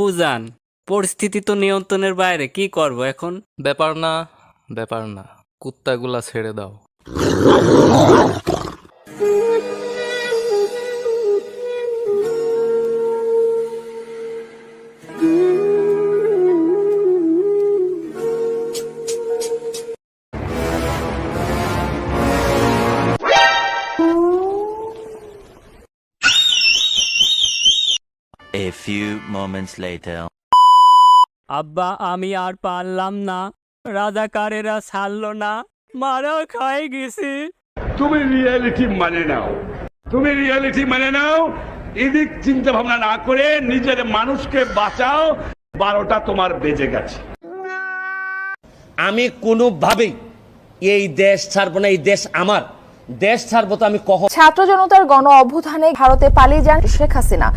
উজান, পরিস্থিতি তো নিয়ন্ত্রণের বাইরে, কি করব এখন? ব্যাপার না, কুত্তাগুলা ছেড়ে দাও। A few moments later. আব্বা, আমি আর পারলাম না, রাজাকারেরা ছাড়লো না, মারা খাই গেছি। তুমি রিয়েলিটি মানে নাও, এদিক চিন্তা ভাবনা না করে নিজের মানুষকে বাঁচাও। 12টা তোমার বেজে গেছে। আমি কোনোভাবেই এই দেশ ছাড়বো না। এই দেশ আমার, দেশ ছাড়বো তো আমি কখন। ছাত্র জনতার গণ অভ্যুত্থানে ভারতে পালিয়ে যান শেখ হাসিনা।